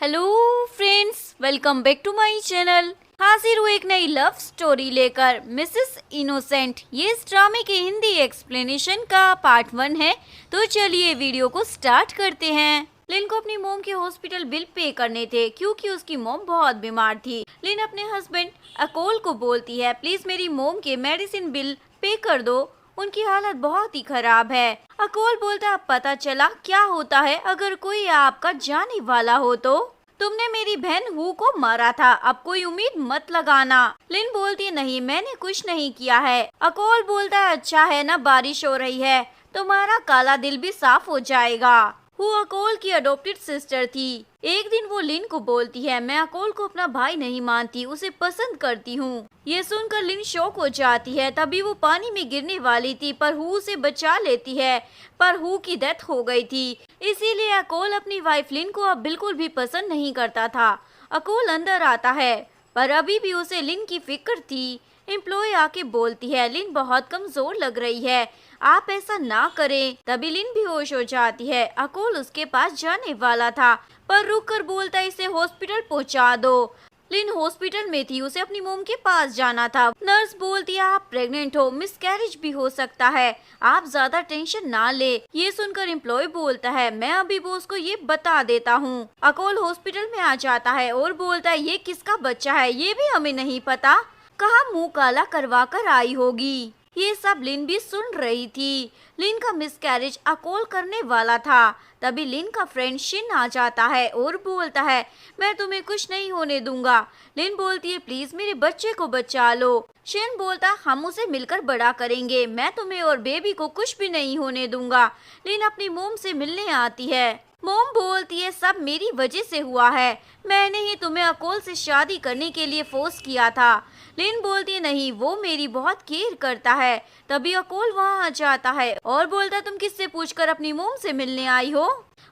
Hello friends, welcome back to my channel. हाजिर हूँ एक नई लव स्टोरी लेकर, मिसेस इनोसेंट। ये इस ड्रामे के हिंदी एक्सप्लेनेशन का पार्ट 1 है। तो चलिए वीडियो को स्टार्ट करते हैं। लिन को अपनी मोम के हॉस्पिटल बिल पे करने थे क्योंकि उसकी मोम बहुत बीमार थी। लिन अपने हस्बैंड अकोल को बोलती है, प्लीज मेरी मोम के मेडिसिन बिल पे कर दो, उनकी हालत बहुत ही खराब है। अकोल बोलता, अब पता चला क्या होता है अगर कोई आपका जाने वाला हो तो। तुमने मेरी बहन हु को मारा था, अब कोई उम्मीद मत लगाना। लिन बोलती, नहीं मैंने कुछ नहीं किया है। अकोल बोलता है, अच्छा है ना बारिश हो रही है, तुम्हारा काला दिल भी साफ हो जाएगा। हु अकोल की अडॉप्टेड सिस्टर थी। एक दिन वो लिन को बोलती है, मैं अकोल को अपना भाई नहीं मानती, उसे पसंद करती हूँ। ये सुनकर लिन शॉक हो जाती है। तभी वो पानी में गिरने वाली थी पर हु उसे बचा लेती है, पर हु की डेथ हो गई थी। इसीलिए अकोल अपनी वाइफ लिन को अब बिल्कुल भी पसंद नहीं करता था। अकोल अंदर आता है पर अभी भी उसे लिन की फिक्र थी। एम्प्लॉय आके बोलती है, लिन बहुत कमजोर लग रही है, आप ऐसा ना करें। तभी लिन बेहोश हो जाती है। अकोल उसके पास जाने वाला था पर रुक कर बोलता है, इसे हॉस्पिटल पहुंचा दो। लिन हॉस्पिटल में थी, उसे अपनी मोम के पास जाना था। नर्स बोलती है, आप प्रेग्नेंट हो, मिसकैरेज भी हो सकता है, आप ज्यादा टेंशन ना ले। ये सुनकर एम्प्लॉय बोलता है, मैं अभी बॉस को ये बता देता हूँ। अकोल हॉस्पिटल में आ जाता है और बोलता है, ये किसका बच्चा है ये भी हमें नहीं पता, कहाँ मुंह काला करवा कर आई होगी। ये सब लिन भी सुन रही थी। लिन का मिसकैरेज अकोल करने वाला था। तभी लिन का फ्रेंड शिन आ जाता है और बोलता है, मैं तुम्हें कुछ नहीं होने दूंगा। लिन बोलती है, प्लीज मेरे बच्चे को बचा लो। शिन बोलता, हम उसे मिलकर बड़ा करेंगे, मैं तुम्हें और बेबी को कुछ भी नहीं होने दूंगा। लिन अपनी मोम से मिलने आती है। मोम बोलती है, सब मेरी वजह से हुआ है, मैंने ही तुम्हें अकोल से शादी करने के लिए फोर्स किया था। लिन बोलती है, नहीं वो मेरी बहुत केयर करता है। तभी अकोल वहाँ आ जाता है और बोलता, तुम किससे पूछकर अपनी मोम से मिलने आई हो।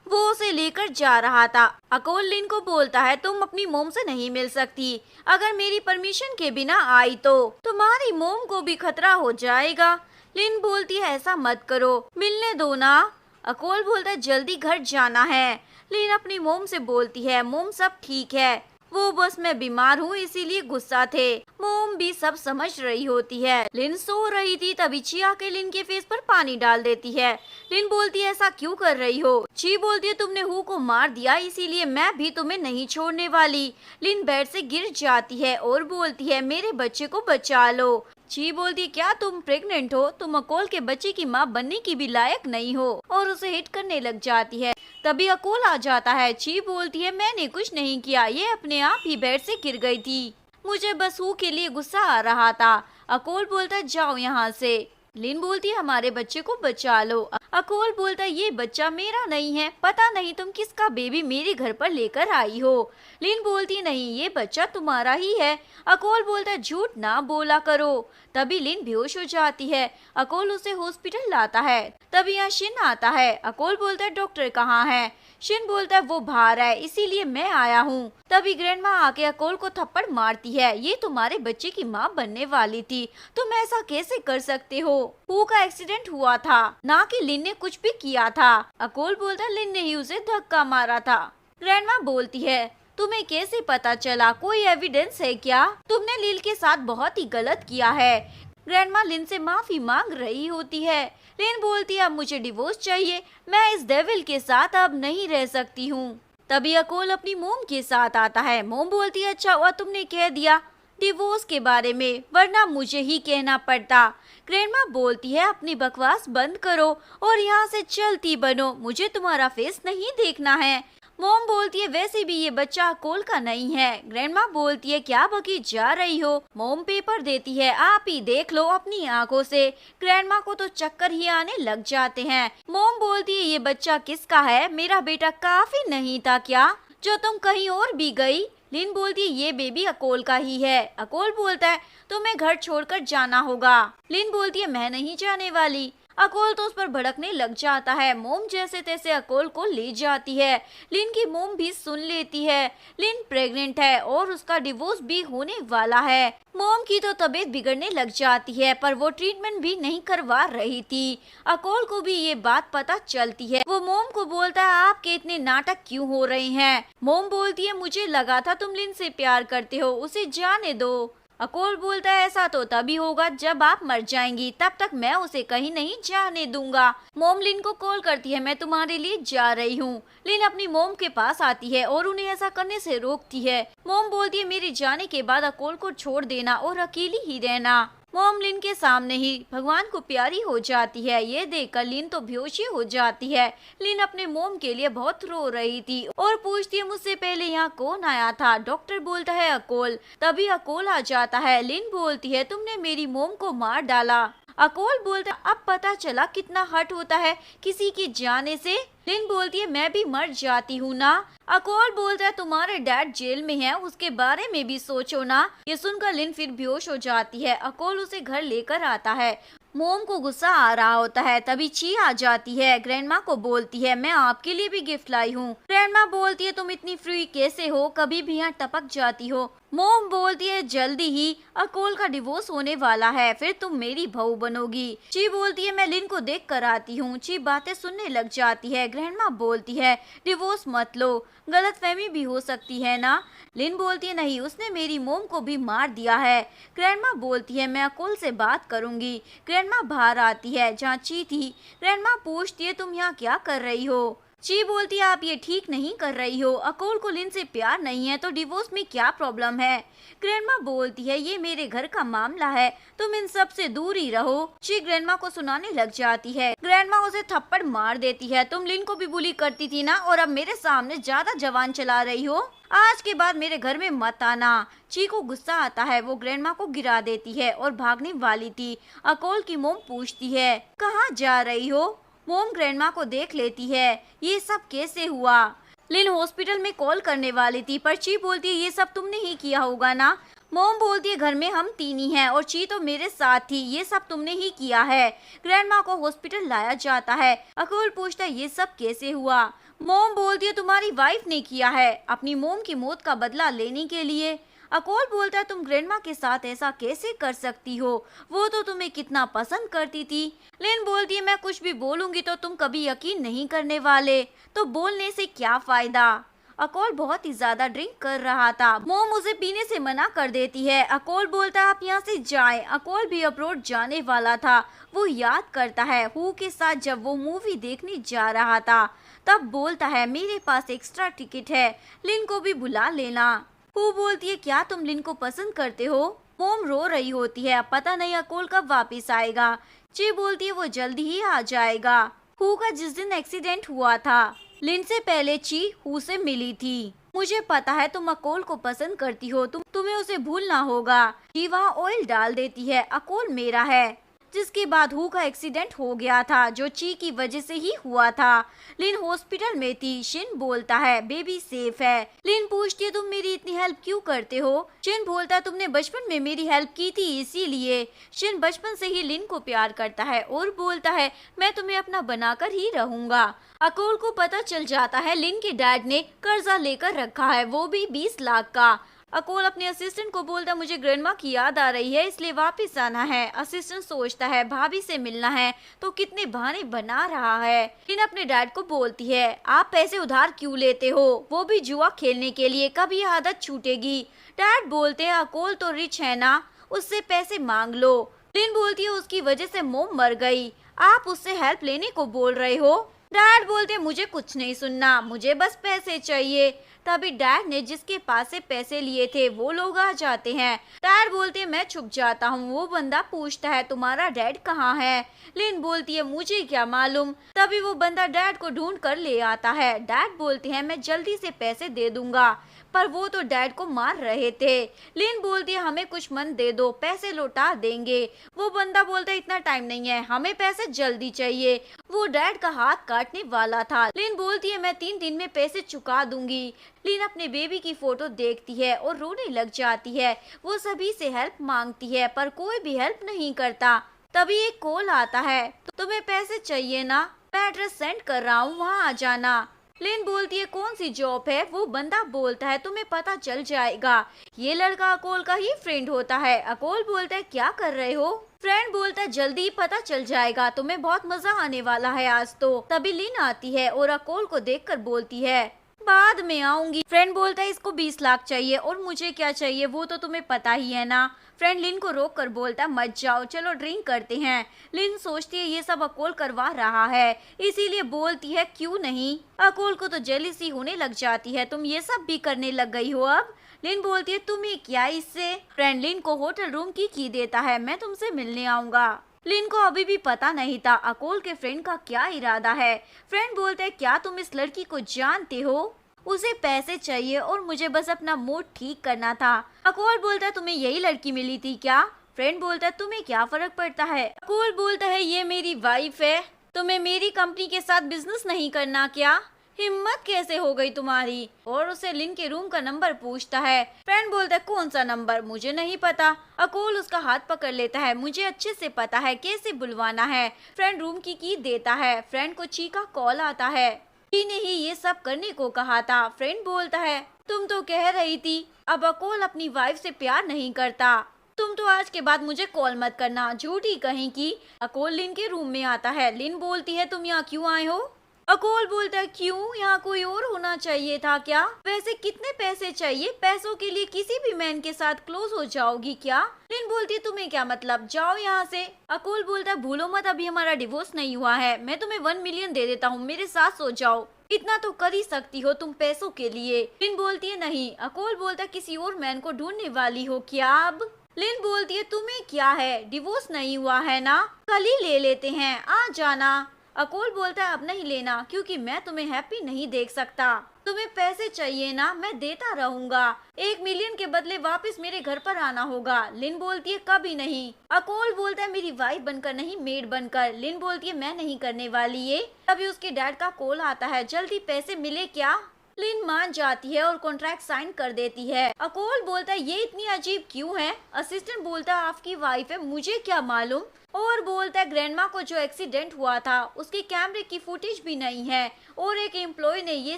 वो उसे लेकर जा रहा था। अकोल लिन को बोलता है, तुम अपनी मोम से नहीं मिल सकती, अगर मेरी परमिशन के बिना आई तो तुम्हारी मोम को भी खतरा हो जाएगा। लिन बोलती है, ऐसा मत करो, मिलने दो ना। अकोल बोलता है, जल्दी घर जाना है। लिन अपनी मोम से बोलती है, मोम सब ठीक है, वो बस मैं बीमार हूँ इसीलिए गुस्सा थे। मोम भी सब समझ रही होती है। लिन सो रही थी, तभी ची आके लिन के फेस पर पानी डाल देती है। लिन बोलती है, ऐसा क्यों कर रही हो। ची बोलती है, तुमने हु को मार दिया इसीलिए मैं भी तुम्हें नहीं छोड़ने वाली। लिन बेड से गिर जाती है और बोलती है, मेरे बच्चे को बचा लो। ची बोलती है, क्या तुम प्रेग्नेंट हो, तुम अकोल के बच्चे की माँ बनने की भी लायक नहीं हो, और उसे हिट करने लग जाती है। तभी अकोल आ जाता है। ची बोलती है, मैंने कुछ नहीं किया, ये अपने आप ही बेड से गिर गई थी, मुझे बस हु के लिए गुस्सा आ रहा था। अकोल बोलता है, जाओ यहाँ से। लिन बोलती है, हमारे बच्चे को बचा लो। अकोल बोलता है, ये बच्चा मेरा नहीं है, पता नहीं तुम किसका बेबी मेरे घर पर लेकर आई हो। लिन बोलती है, नहीं ये बच्चा तुम्हारा ही है। अकोल बोलता है, झूठ ना बोला करो। तभी लिन बेहोश हो जाती है। अकोल उसे हॉस्पिटल लाता है। तभी यहाँ शिन आता है। अकोल बोलता है, डॉक्टर कहाँ है। शिन बोलता है, वो बाहर है इसीलिए मैं आया हूँ। तभी ग्रैंडमा आके अकोल को थप्पड़ मारती है, ये तुम्हारे बच्चे की माँ बनने वाली थी, तुम ऐसा कैसे कर सकते हो। हु का एक्सीडेंट हुआ था, ना कि लिन ने कुछ भी किया था। अकोल बोलता है, लिन ने ही उसे धक्का मारा था। ग्रैंडमा बोलती है, तुम्हें कैसे पता चला, कोई एविडेंस है क्या, तुमने लिन के साथ बहुत ही गलत किया है। ग्रैंडमा लिन से माफी मांग रही होती है। लिन बोलती है, अब मुझे डिवोर्स चाहिए, मैं इस डेविल के साथ अब नहीं रह सकती हूँ। तभी अकोल अपनी मोम के साथ आता है। मोम बोलती है, अच्छा हुआ तुमने कह दिया डिवोर्स के बारे में, वरना मुझे ही कहना पड़ता। ग्रैंडमा बोलती है, अपनी बकवास बंद करो और यहाँ से चलती बनो, मुझे तुम्हारा फेस नहीं देखना है। मोम बोलती है, वैसे भी ये बच्चा अकोल का नहीं है। ग्रैंडमा बोलती है, क्या बकी जा रही हो। मोम पेपर देती है, आप ही देख लो अपनी आंखों से। ग्रैंडमा को तो चक्कर ही आने लग जाते हैं। मोम बोलती है, ये बच्चा किसका है, मेरा बेटा काफी नहीं था क्या, जो तुम कहीं और भी गई। लिन बोलती है, ये बेबी अकोल का ही है। अकोल बोलता है, तुम्हें घर छोड़कर जाना होगा। लिन बोलती है, मैं नहीं जाने वाली। अकोल तो उस पर भड़कने लग जाता है। मोम जैसे तैसे अकोल को ले जाती है। लिन की मोम भी सुन लेती है। लिन प्रेग्नेंट है और उसका डिवोर्स भी होने वाला है। मोम की तो तबीयत बिगड़ने लग जाती है, पर वो ट्रीटमेंट भी नहीं करवा रही थी। अकोल को भी ये बात पता चलती है। वो मोम को बोलता है, आपके इतने नाटक क्यों हो रहे हैं? मोम बोलती है, मुझे लगा था तुम लिन से प्यार करते हो, उसे जाने दो। अकोल बोलता है, ऐसा तो तभी होगा जब आप मर जाएंगी, तब तक मैं उसे कहीं नहीं जाने दूंगा। मोम लिन को कॉल करती है, मैं तुम्हारे लिए जा रही हूँ। लिन अपनी मोम के पास आती है और उन्हें ऐसा करने से रोकती है। मोम बोलती है, मेरे जाने के बाद अकोल को छोड़ देना और अकेली ही रहना। मोम लिन के सामने ही भगवान को प्यारी हो जाती है। ये देखकर लिन तो बेहोश ही हो जाती है। लिन अपने मोम के लिए बहुत रो रही थी और पूछती है, मुझसे पहले यहाँ कौन आया था? डॉक्टर बोलता है अकोल। तभी अकोल आ जाता है। लिन बोलती है, तुमने मेरी मोम को मार डाला। अकोल बोलता है, अब पता चला कितना हर्ट होता है किसी के जाने से। लिन बोलती है, मैं भी मर जाती हूँ ना। अकोल बोलता है, तुम्हारे डैड जेल में है, उसके बारे में भी सोचो ना। ये सुनकर लिन फिर बेहोश हो जाती है। अकोल उसे घर लेकर आता है। मोम को गुस्सा आ रहा होता है। तभी ची आ जाती है। ग्रैंडमा को बोलती है, मैं आपके लिए भी गिफ्ट लाई हूँ। ग्रैंडमा बोलती है, तुम इतनी फ्री कैसे हो, कभी भी यहाँ टपक जाती हो। मोम बोलती है, जल्दी ही अकोल का डिवोर्स होने वाला है, फिर तुम मेरी बहू बनोगी। ची बोलती है, मैं लिन को देख कर आती हूँ। ची बातें सुनने लग जाती है। ग्रैंडमा बोलती है, डिवोर्स मत लो, गलतफहमी भी हो सकती है ना। लिन बोलती है, नहीं, उसने मेरी मोम को भी मार दिया है। ग्रैंडमा बोलती है, मैं अकोल से बात करूंगी। ग्रैंडमा बाहर आती है जहाँ ची थी। ग्रैंडमा पूछती है, तुम यहाँ क्या कर रही हो? ची बोलती है, आप ये ठीक नहीं कर रही हो। अकोल को लिन से प्यार नहीं है तो डिवोर्स में क्या प्रॉब्लम है? ग्रैंडमा बोलती है, ये मेरे घर का मामला है, तुम इन सब से दूर ही रहो। ची ग्रैंडमा को सुनाने लग जाती है। ग्रैंडमा उसे थप्पड़ मार देती है। तुम लिन को भी बुली करती थी ना, और अब मेरे सामने ज्यादा जवान चला रही हो। आज के बाद मेरे घर में मत आना। ची को गुस्सा आता है। वो ग्रैंडमा को गिरा देती है और भागने वाली थी। अकोल की मोम पूछती है, कहाँ जा रही हो? मोम ग्रैंडमा को देख लेती है। ये सब कैसे हुआ? लिन हॉस्पिटल में कॉल करने वाली थी, पर ची बोलती है, ये सब तुमने ही किया होगा ना। मोम बोलती है, घर में हम तीन ही हैं और ची तो मेरे साथ थी, ये सब तुमने ही किया है। ग्रैंडमा को हॉस्पिटल लाया जाता है। अकोल पूछता है, ये सब कैसे हुआ? मोम बोलती है, तुम्हारी वाइफ ने किया है, अपनी मोम की मौत का बदला लेने के लिए। अकोल बोलता है, तुम ग्रैंडमा के साथ ऐसा कैसे कर सकती हो? वो तो तुम्हें कितना पसंद करती थी। लिन बोलती है, मैं कुछ भी बोलूंगी तो तुम कभी यकीन नहीं करने वाले, तो बोलने से क्या फायदा? अकोल बहुत ही ज्यादा ड्रिंक कर रहा था। मोम उसे पीने से मना कर देती है। अकोल बोलता है, आप यहाँ से जाएं। अकोल भी अब्रॉड जाने वाला था। वो याद करता है हु के साथ जब वो मूवी देखने जा रहा था, तब बोलता है, मेरे पास एक्स्ट्रा टिकट है, लिन को भी बुला लेना। हु बोलती है, क्या तुम लिन को पसंद करते हो? मोम रो रही होती है, अब पता नहीं अकोल कब वापस आएगा। ची बोलती है, वो जल्दी ही आ जाएगा। हु का जिस दिन एक्सीडेंट हुआ था, लिन से पहले ची हु से मिली थी। मुझे पता है तुम अकोल को पसंद करती हो, तुम्हें उसे भूलना होगा। ची वहाँ ऑयल डाल देती है। अकोल मेरा है। जिसके बाद हु का एक्सीडेंट हो गया था, जो ची की वजह से ही हुआ था। लिन हॉस्पिटल में थी। शिन बोलता है, बेबी सेफ है। लिन पूछती है, तुम मेरी इतनी हेल्प क्यों करते हो? शिन बोलता है, तुमने बचपन में मेरी हेल्प की थी इसीलिए। शिन बचपन से ही लिन को प्यार करता है और बोलता है, मैं तुम्हें अपना बनाकर ही रहूंगा। अकोल को पता चल जाता है लिन के डैड ने कर्जा लेकर रखा है, वो भी 20 लाख का। अकोल अपने असिस्टेंट को बोलता, मुझे ग्रैंडमा की याद आ रही है, इसलिए वापस आना है। असिस्टेंट सोचता है, भाभी से मिलना है तो कितने बहाने बना रहा है। लिन अपने डैड को बोलती है, आप पैसे उधार क्यों लेते हो, वो भी जुआ खेलने के लिए, कभी आदत छूटेगी। डैड बोलते हैं, अकोल तो रिच है ना, उससे पैसे मांग लो। लिन बोलती है, उसकी वजह से मोम मर गई, आप उससे हेल्प लेने को बोल रहे हो। डैड बोलते हैं, मुझे कुछ नहीं सुनना, मुझे बस पैसे चाहिए। तभी डैड ने जिसके पास से पैसे लिए थे वो लोग आ जाते हैं। डैड बोलते हैं, मैं छुप जाता हूँ। वो बंदा पूछता है, तुम्हारा डैड कहाँ है? लिन बोलती है, मुझे क्या मालूम। तभी वो बंदा डैड को ढूंढ कर ले आता है। डैड बोलते हैं, मैं जल्दी से पैसे दे दूंगा, पर वो तो डैड को मार रहे थे। लिन बोलती है, हमें कुछ मन दे दो, पैसे लौटा देंगे। वो बंदा बोलता है, इतना टाइम नहीं है, हमें पैसे जल्दी चाहिए। वो डैड का हाथ काटने वाला था। लिन बोलती है, मैं 3 दिन में पैसे चुका दूंगी। लिन अपने बेबी की फोटो देखती है और रोने लग जाती है। वो सभी से हेल्प मांगती है, पर कोई भी हेल्प नहीं करता। तभी एक कॉल आता है, तुम्हें पैसे चाहिए ना, मैं एड्रेस सेंड कर रहा हूँ, वहाँ आ जाना। लिन बोलती है कौन सी जॉब है? वो बंदा बोलता है तुम्हें पता चल जाएगा, ये लड़का अकोल का ही फ्रेंड होता है। अकोल बोलता है क्या कर रहे हो? फ्रेंड बोलता है जल्दी ही पता चल जाएगा, तुम्हें बहुत मजा आने वाला है आज तो। तभी लिन आती है और अकोल को देखकर बोलती है बाद में आऊंगी। फ्रेंड बोलता है इसको 20 लाख चाहिए और मुझे क्या चाहिए वो तो तुम्हें पता ही है ना। फ्रेंड लिन को रोक कर बोलता है मत जाओ, चलो ड्रिंक करते हैं। लिन सोचती है ये सब अकोल करवा रहा है, इसीलिए बोलती है क्यों नहीं। अकोल को तो जेलिसी होने लग जाती है, तुम ये सब भी करने लग गई हो अब। लिन बोलती है तुम्हें क्या इससे? फ्रेंड लिन को होटल रूम की देता है, मैं तुमसे मिलने आऊंगा। लिन को अभी भी पता नहीं था अकोल के फ्रेंड का क्या इरादा है। फ्रेंड बोलते है क्या तुम इस लड़की को जानते हो? उसे पैसे चाहिए और मुझे बस अपना मूड ठीक करना था। अकोल बोलता है तुम्हें यही लड़की मिली थी क्या? फ्रेंड बोलता है तुम्हें क्या फर्क पड़ता है? अकोल बोलता है ये मेरी वाइफ है, तुम्हें मेरी कंपनी के साथ बिजनेस नहीं करना क्या? हिम्मत कैसे हो गई तुम्हारी? और उसे लिन के रूम का नंबर पूछता है। फ्रेंड बोलता है कौन सा नंबर? मुझे नहीं पता। अकोल उसका हाथ पकड़ लेता है, मुझे अच्छे से पता है कैसे बुलवाना है। फ्रेंड रूम की देता है। फ्रेंड को ची का कॉल आता है, ची ने ही ये सब करने को कहा था। फ्रेंड बोलता है तुम तो कह रही थी अब अकोल अपनी वाइफ से प्यार नहीं करता, तुम तो आज के बाद मुझे कॉल मत करना, झूठी कहीं की। अकोल लिन के रूम में आता है। लिन बोलती है तुम यहाँ क्यों आए हो? अकोल बोलता है क्यों, यहाँ कोई और होना चाहिए था क्या? वैसे कितने पैसे चाहिए? पैसों के लिए किसी भी मैन के साथ क्लोज हो जाओगी क्या? लिन बोलती है तुम्हें क्या मतलब, जाओ यहाँ से। अकोल बोलता है भूलो मत अभी हमारा डिवोर्स नहीं हुआ है, मैं तुम्हें 1 मिलियन दे देता हूँ, मेरे साथ सो जाओ, इतना तो कर ही सकती हो तुम पैसों के लिए। लिन बोलती है नहीं। अकोल बोलता है किसी और मैन को ढूंढने वाली हो क्या अब? लिन बोलती है तुम्हें क्या है, डिवोर्स नहीं हुआ है ना, कल ही ले लेते हैं, आ जाना। अकोल बोलता है अब नहीं लेना क्योंकि मैं तुम्हें हैप्पी नहीं देख सकता। तुम्हें पैसे चाहिए ना, मैं देता रहूंगा, 1 मिलियन के बदले वापस मेरे घर पर आना होगा। लिन बोलती है कभी नहीं। अकोल बोलता है मेरी वाइफ बनकर नहीं, मेड बनकर। लिन बोलती है मैं नहीं करने वाली ये। तभी उसके डैड का कॉल आता है, जल्दी पैसे मिले क्या? लिन मान जाती है और कॉन्ट्रैक्ट साइन कर देती है। अकोल बोलता है ये इतनी अजीब क्यों है? असिस्टेंट बोलता है आपकी वाइफ है, मुझे क्या मालूम। और बोलता है ग्रैंडमा को जो एक्सीडेंट हुआ था उसके कैमरे की फुटेज भी नहीं है और एक एम्प्लॉय ने ये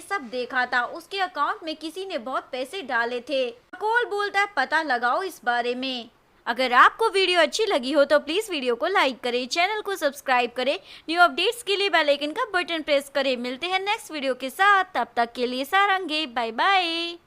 सब देखा था, उसके अकाउंट में किसी ने बहुत पैसे डाले थे। अकोल बोलता है पता लगाओ इस बारे में। अगर आपको वीडियो अच्छी लगी हो तो प्लीज वीडियो को लाइक करें, चैनल को सब्सक्राइब करें, न्यू अपडेट्स के लिए बेल आइकन का बटन प्रेस करें। मिलते हैं नेक्स्ट वीडियो के साथ, तब तक के लिए सारंगे, बाय बाय।